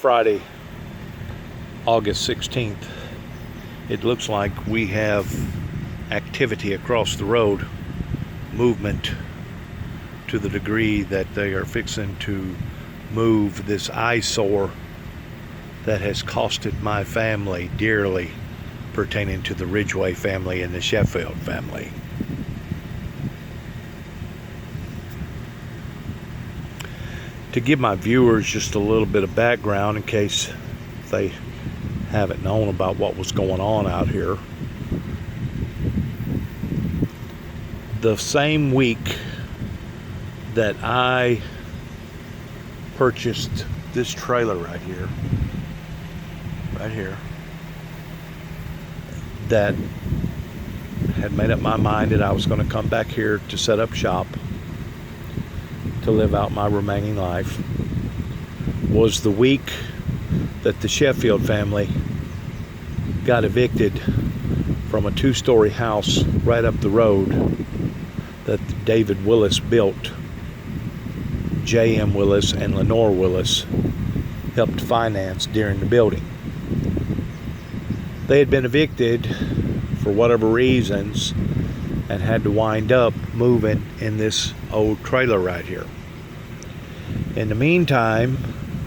Friday, August 16th. It looks like we have activity across the road, movement to the degree that they are fixing to move this eyesore that has costed my family dearly, pertaining to the Ridgway family and the Sheffield family. To give my viewers just a little bit of background in case they haven't known about what was going on out here. The same week that I purchased this trailer right here, that had made up my mind that I was going to come back here to set up shop to live out my remaining life, was the week that the Sheffield family got evicted from a 2-story house right up the road that David Willis built. J.M. Willis and Lenore Willis helped finance during the building. They had been evicted for whatever reasons and had to wind up moving in this old trailer right here. In the meantime,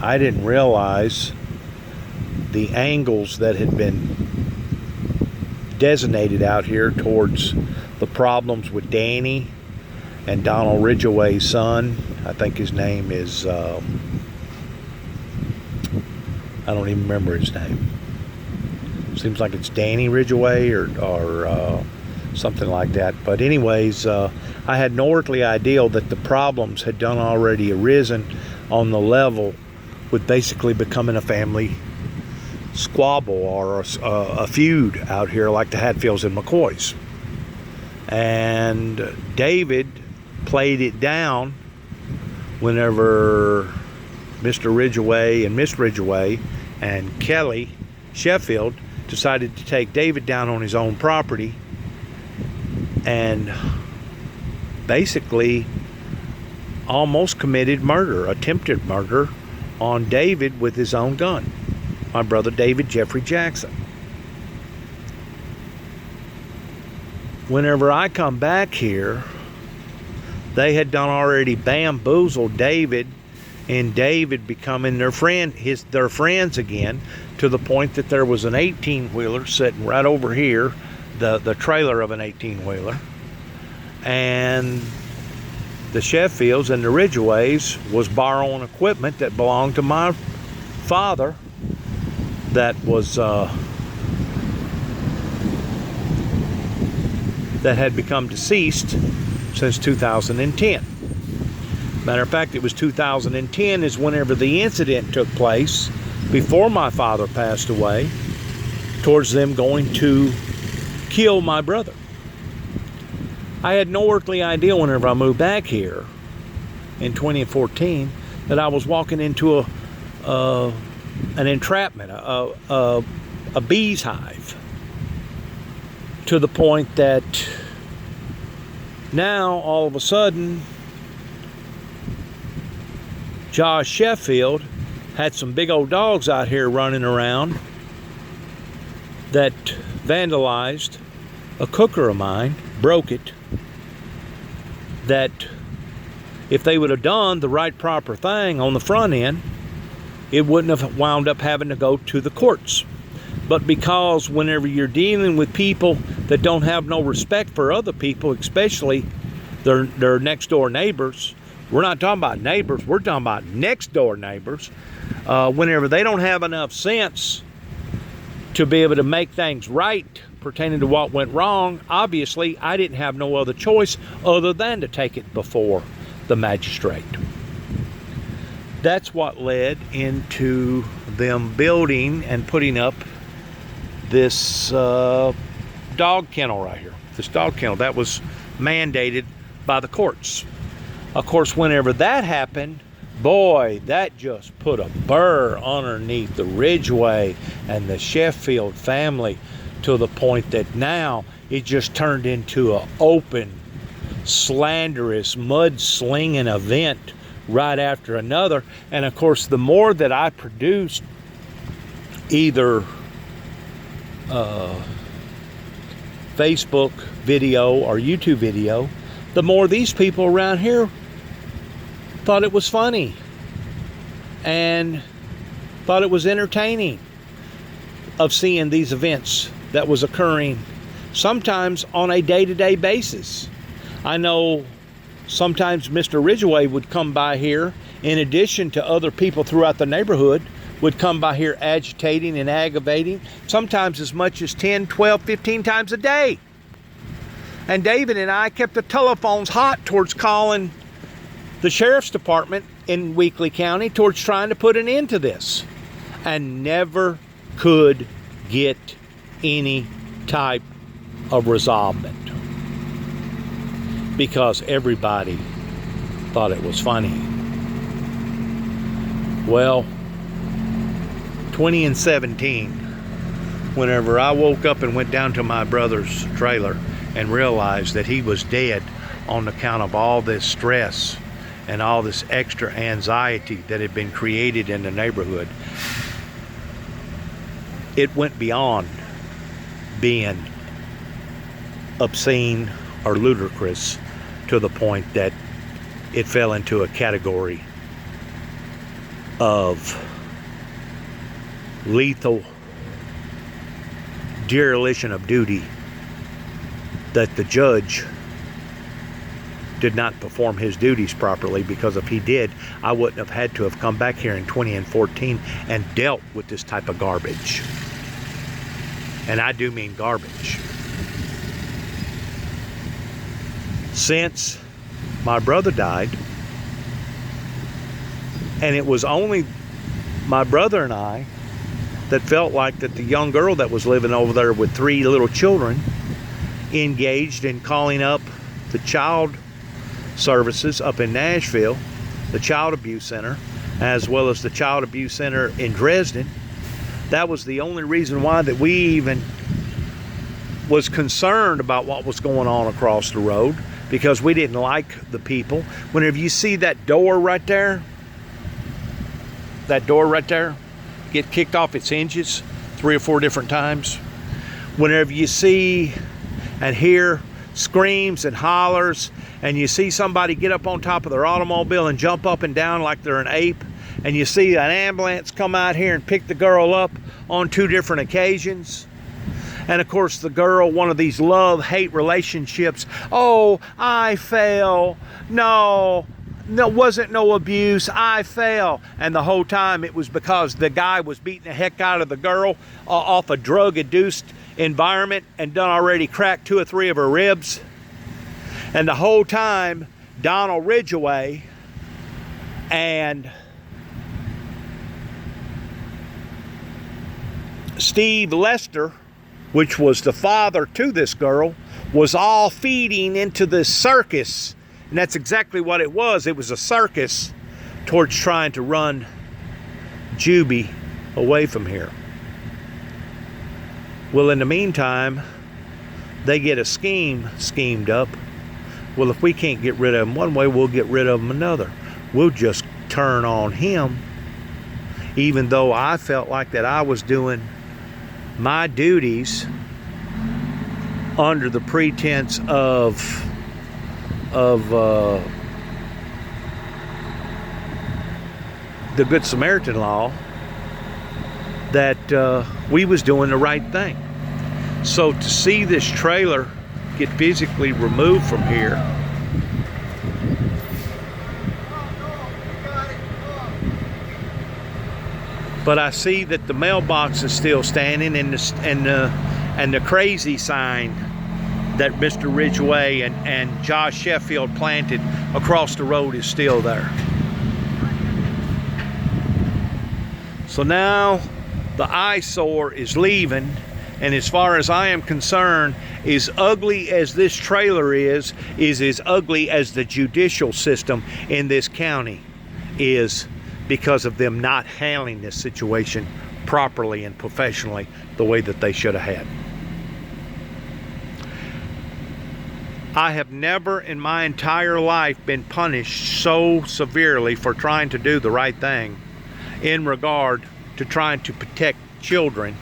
I didn't realize the angles that had been designated out here towards the problems with Danny and Donald Ridgway's son. I think his name is, I don't even remember his name. Seems like it's Danny Ridgway or something like that. But anyways, I had no earthly idea that the problems had done already arisen on the level with basically becoming a family squabble or a feud out here like the Hatfields and McCoys. And David played it down whenever Mr. Ridgway and Miss Ridgway and Kelly Sheffield decided to take David down on his own property and basically almost committed murder, attempted murder on David with his own gun. My brother David Jeffrey Jackson. Whenever I come back here, they had done already bamboozled David, and David becoming their friends again, to the point that there was an 18-wheeler sitting right over here, the trailer of an 18-wheeler, and the Sheffields and the Ridgways was borrowing equipment that belonged to my father that was that had become deceased since 2010. Matter of fact, it was 2010 is whenever the incident took place, before my father passed away, towards them going to kill my brother. I had no earthly idea whenever I moved back here in 2014 that I was walking into an entrapment, a bee's hive, to the point that now all of a sudden Josh Sheffield had some big old dogs out here running around that vandalized a cooker of mine, broke it, that if they would have done the right proper thing on the front end, it wouldn't have wound up having to go to the courts. But because whenever you're dealing with people that don't have no respect for other people, especially their next door neighbors, we're not talking about neighbors, we're talking about next door neighbors, whenever they don't have enough sense to be able to make things right pertaining to what went wrong, obviously I didn't have no other choice other than to take it before the magistrate. That's what led into them building and putting up this dog kennel right here. This dog kennel that was mandated by the courts. Of course, whenever that happened, boy, that just put a burr underneath the Ridgway and the Sheffield family, to the point that now it just turned into an open, slanderous, mud-slinging event right after another. And of course, the more that I produced either Facebook video or YouTube video, the more these people around here thought it was funny and thought it was entertaining of seeing these events that was occurring sometimes on a day-to-day basis. I know sometimes Mr. Ridgway would come by here, in addition to other people throughout the neighborhood, would come by here agitating and aggravating, sometimes as much as 10, 12, 15 times a day. And David and I kept the telephones hot towards calling the sheriff's department in Weakley County towards trying to put an end to this, and never could get any type of resolvement because everybody thought it was funny. Well, 2017, whenever I woke up and went down to my brother's trailer and realized that he was dead on account of all this stress and all this extra anxiety that had been created in the neighborhood, it went beyond being obscene or ludicrous to the point that it fell into a category of lethal dereliction of duty that the judge did not perform his duties properly, because if he did, I wouldn't have had to have come back here in 2014 and dealt with this type of garbage. And I do mean garbage. Since my brother died, and it was only my brother and I that felt like that the young girl that was living over there with 3 little children engaged in calling up the child services up in Nashville, the child abuse center, as well as the child abuse center in Dresden. That was the only reason why that we even was concerned about what was going on across the road, because we didn't like the people. Whenever you see that door right there get kicked off its hinges 3 or 4 different times, whenever you see and hear screams and hollers, and you see somebody get up on top of their automobile and jump up and down like they're an ape, and you see an ambulance come out here and pick the girl up on 2 different occasions, and of course the girl, one of these love-hate relationships, oh, I fell, no, wasn't no abuse, I fell. And the whole time it was because the guy was beating the heck out of the girl off a drug-induced environment and done already cracked 2 or 3 of her ribs. And the whole time Donald Ridgway and Steve Lester, which was the father to this girl, was all feeding into this circus. And that's exactly what it was. It was a circus towards trying to run Juby away from here. Well, in the meantime, they get a scheme schemed up. Well, if we can't get rid of him one way, we'll get rid of him another. We'll just turn on him, even though I felt like that I was doing my duties under the pretense of the Good Samaritan law, that we was doing the right thing. So to see this trailer get physically removed from here, but I see that the mailbox is still standing, and the crazy sign that Mr. Ridgway and Josh Sheffield planted across the road is still there. So now the eyesore is leaving, and as far as I am concerned, as ugly as this trailer is as ugly as the judicial system in this county is, because of them not handling this situation properly and professionally the way that they should have had. I have never in my entire life been punished so severely for trying to do the right thing in regard to trying to protect children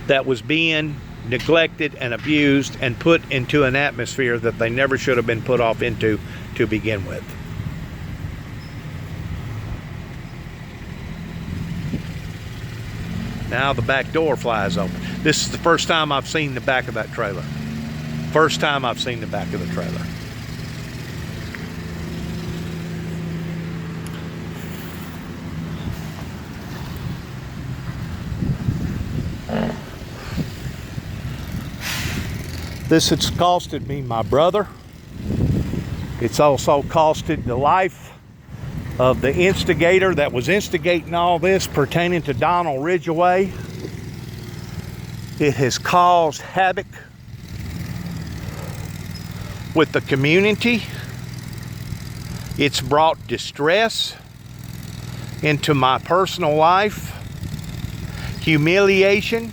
that was being neglected and abused and put into an atmosphere that they never should have been put off into to begin with. Now the back door flies open. This is the first time I've seen the back of that trailer. First time I've seen the back of the trailer. This has costed me my brother. It's also costed the life of the instigator that was instigating all this pertaining to Donald Ridgway. It has caused havoc with the community. It's brought distress into my personal life, humiliation,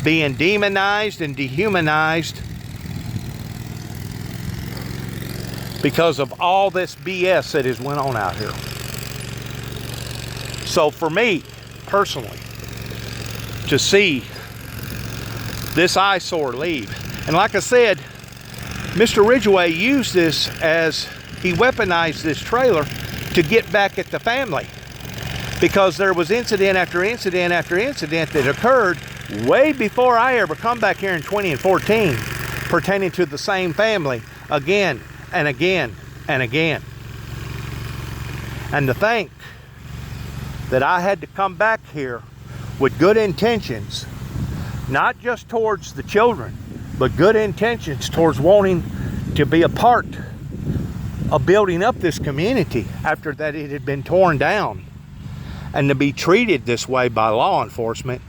being demonized and dehumanized because of all this BS that has went on out here. So for me, personally, to see this eyesore leave, and like I said, Mr. Ridgway used this as he weaponized this trailer to get back at the family, because there was incident after incident after incident that occurred way before I ever come back here in 2014 pertaining to the same family again and again and again. And to think that I had to come back here with good intentions, not just towards the children, but good intentions towards wanting to be a part of building up this community after that it had been torn down, and to be treated this way by law enforcement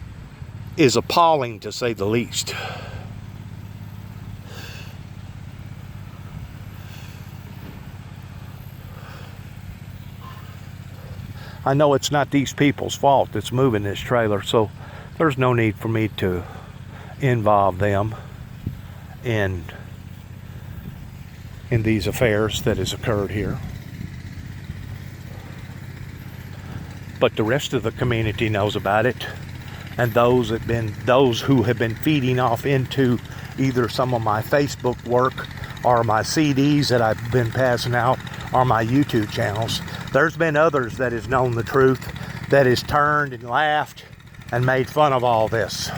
is appalling, to say the least. I know it's not these people's fault that's moving this trailer, so there's no need for me to involve them in these affairs that has occurred here. But the rest of the community knows about it, and those who have been feeding off into either some of my Facebook work or my CDs that I've been passing out or my YouTube channels. There's been others that has known the truth, that has turned and laughed and made fun of all this.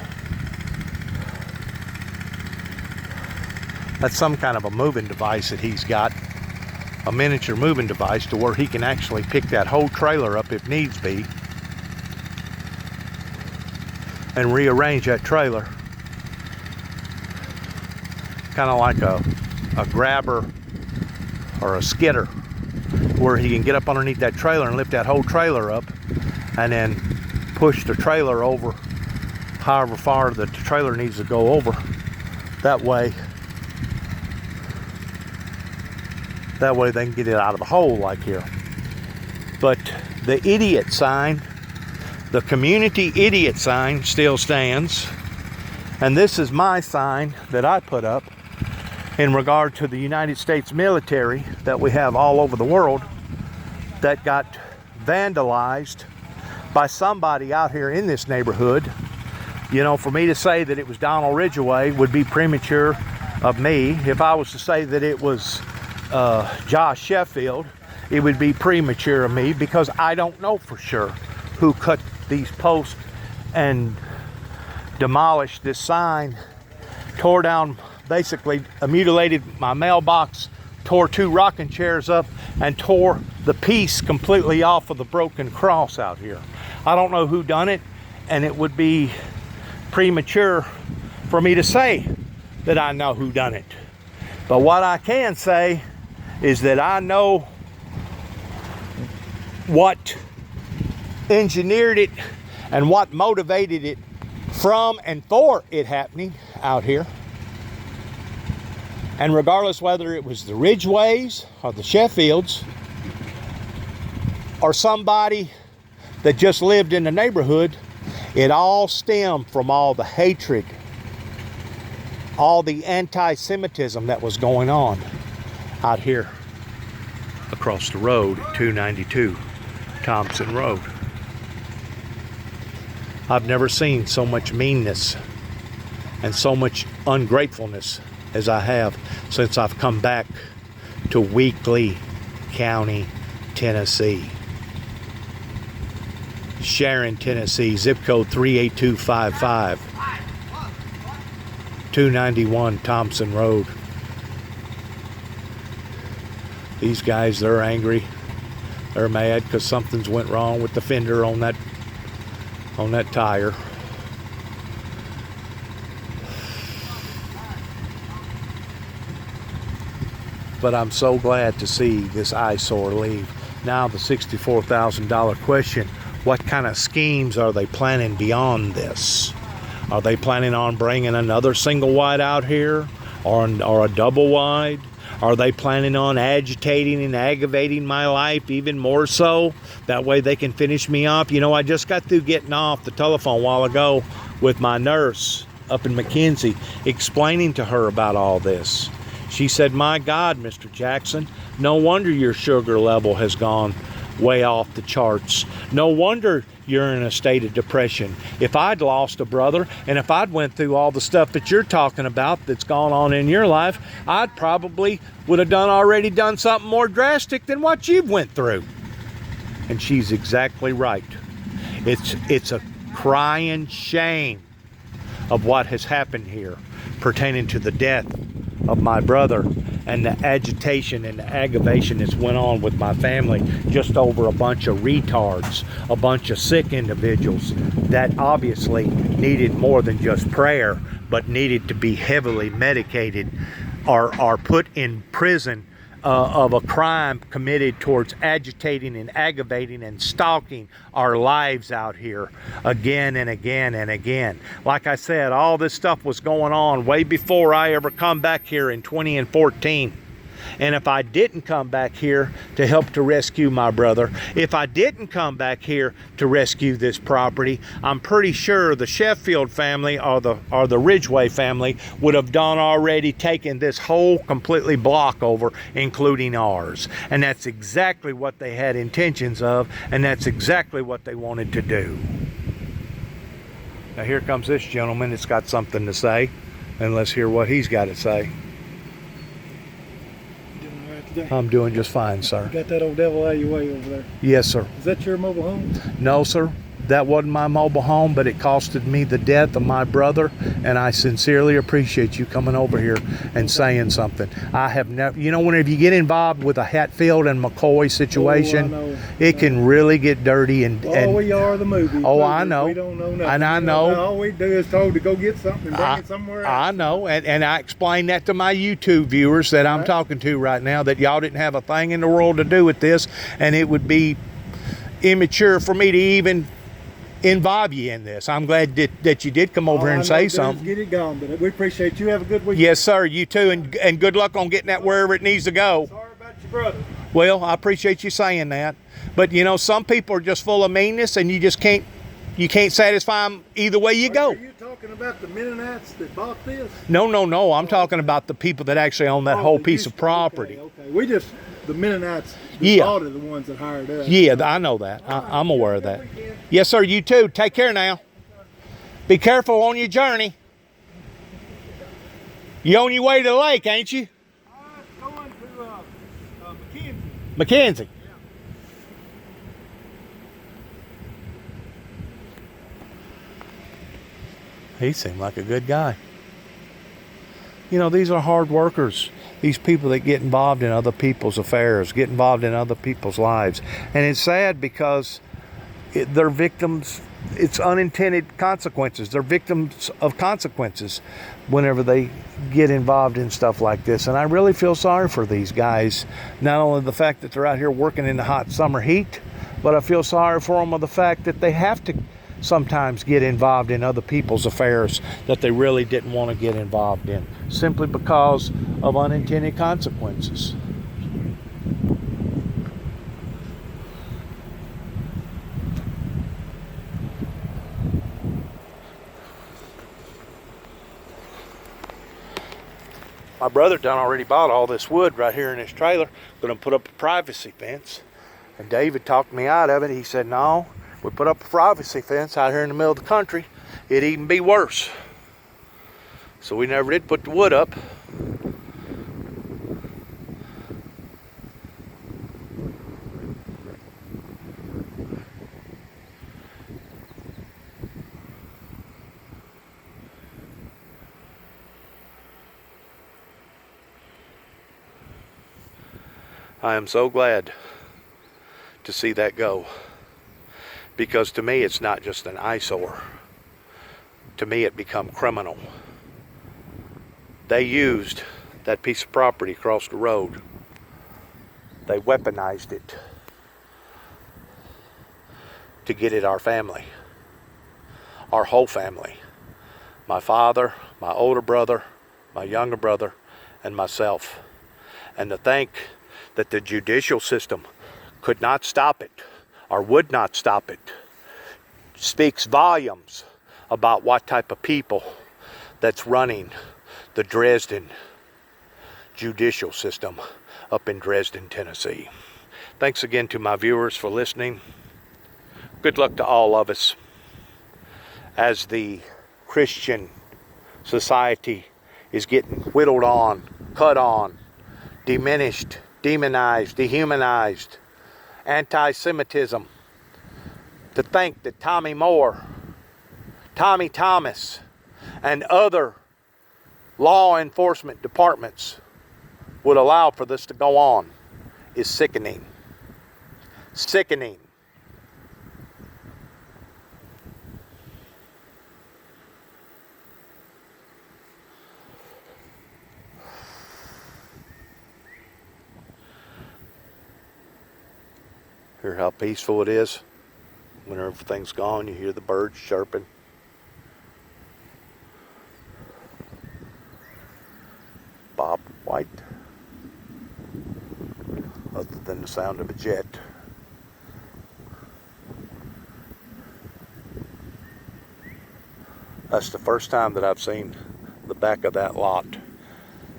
That's some kind of a moving device that he's got, a miniature moving device to where he can actually pick that whole trailer up if needs be and rearrange that trailer. Kind of like a grabber or a skidder, where he can get up underneath that trailer and lift that whole trailer up and then push the trailer over however far that the trailer needs to go over. That way they can get it out of the hole like here. But the idiot sign, the community idiot sign, still stands. And this is my sign that I put up in regard to the United States military that we have all over the world that got vandalized by somebody out here in this neighborhood. You know, for me to say that it was Donald Ridgway would be premature of me. If I was to say that it was Josh Sheffield, it would be premature of me, because I don't know for sure who cut these posts and demolished this sign, tore down, basically mutilated my mailbox, tore 2 rocking chairs up, and tore the piece completely off of the broken cross out here. I don't know who done it, and it would be premature for me to say that I know who done it. But what I can say is that I know what engineered it and what motivated it from and for it happening out here. And regardless whether it was the Ridgways or the Sheffields or somebody that just lived in the neighborhood, it all stemmed from all the hatred all the anti-Semitism that was going on out here across the road at 292 Thompson Road. I've never seen so much meanness and so much ungratefulness as I have since I've come back to Weakley County, Tennessee. Sharon, Tennessee, zip code 38255. 291 Thompson Road. These guys, they're angry. They're mad because something's went wrong with the fender on that tire. But I'm so glad to see this eyesore leave. Now the $64,000 question, what kind of schemes are they planning beyond this? Are they planning on bringing another single wide out here or a double wide? Are they planning on agitating and aggravating my life even more so? That way they can finish me off. You know, I just got through getting off the telephone a while ago with my nurse up in McKenzie, explaining to her about all this. She said, my God, Mr. Jackson, no wonder your sugar level has gone way off the charts. No wonder you're in a state of depression. If I'd lost a brother and if I'd went through all the stuff that you're talking about that's gone on in your life, I'd probably would have already done something more drastic than what you've went through. And she's exactly right. It's a crying shame of what has happened here pertaining to the death of my brother and the agitation and the aggravation that's went on with my family just over a bunch of retards, a bunch of sick individuals that obviously needed more than just prayer, but needed to be heavily medicated or put in prison of a crime committed towards agitating and aggravating and stalking our lives out here again and again and again. Like I said, all this stuff was going on way before I ever come back here in 2014. And if I didn't come back here to help to rescue my brother, if I didn't come back here to rescue this property, I'm pretty sure the Sheffield family or the Ridgeway family would have done already taken this whole completely block over, including ours. And that's exactly what they had intentions of, and that's exactly what they wanted to do. Now here comes this gentleman that's got something to say, and let's hear what he's got to say. I'm doing just fine, sir. You got that old devil out of your way over there? Yes, sir. Is that your mobile home? No, sir. That wasn't my mobile home, but it costed me the death of my brother, and I sincerely appreciate you coming over here and saying something. I have never, you know, whenever you get involved with a Hatfield and McCoy situation, it can really get dirty and we are the movie. Oh, I know. We don't know nothing. And I know. All we do is told to go get something and bring it somewhere else. I know, and I explain that to my YouTube viewers that I'm talking to right now, that y'all didn't have a thing in the world to do with this, and it would be immature for me to even involve you in this. I'm glad that you did come over here and say something. Get it gone, but we appreciate you. Have a good week. Yes, sir. You too, and good luck on getting that wherever it needs to go. Sorry about your brother. Well, I appreciate you saying that, but you know, some people are just full of meanness, and you just can't satisfy them either way you go. Are you talking about the Mennonites that bought this? No. I'm talking about the people that actually own that whole piece of property. Okay. The Mennonites bought it, the ones that hired us. Yeah, I know that. I'm aware of that. Yes, sir. You too. Take care now. Be careful on your journey. You on your way to the lake, ain't you? Going to McKenzie. McKenzie. Yeah. He seemed like a good guy. You know, these are hard workers. These people that get involved in other people's affairs, get involved in other people's lives. And it's sad because they're victims, it's unintended consequences. They're victims of consequences whenever they get involved in stuff like this. And I really feel sorry for these guys. Not only the fact that they're out here working in the hot summer heat, but I feel sorry for them of the fact that they have to sometimes get involved in other people's affairs that they really didn't want to get involved in, simply because of unintended consequences. My brother done already bought all this wood right here in this trailer. Gonna put up a privacy fence. And David talked me out of it. He said, no, we put up a privacy fence out here in the middle of the country, it'd even be worse. So we never did put the wood up. I am so glad to see that go, because to me it's not just an eyesore. To me it become criminal. They used that piece of property across the road. They weaponized it to get at our family, our whole family. My father, my older brother, my younger brother, and myself. And to think that the judicial system could not stop it, or would not stop it, speaks volumes about what type of people that's running the Dresden judicial system up in Dresden, Tennessee. Thanks again to my viewers for listening. Good luck to all of us as the Christian society is getting whittled on, cut on, diminished, demonized, dehumanized, anti-Semitism. To think that Tommy Moore, Tommy Thomas, and other law enforcement departments would allow for this to go on is sickening. Sickening. Hear how peaceful it is? When everything's gone, you hear the birds chirping. Bob White. Other than the sound of a jet. That's the first time that I've seen the back of that lot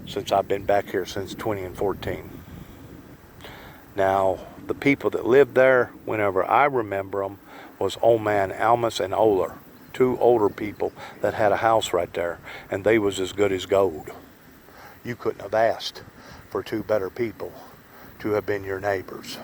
since I've been back here since 2014. Now, the people that lived there, whenever I remember them, was old man Almus and Oler, two older people that had a house right there, and they was as good as gold. You couldn't have asked for two better people to have been your neighbors.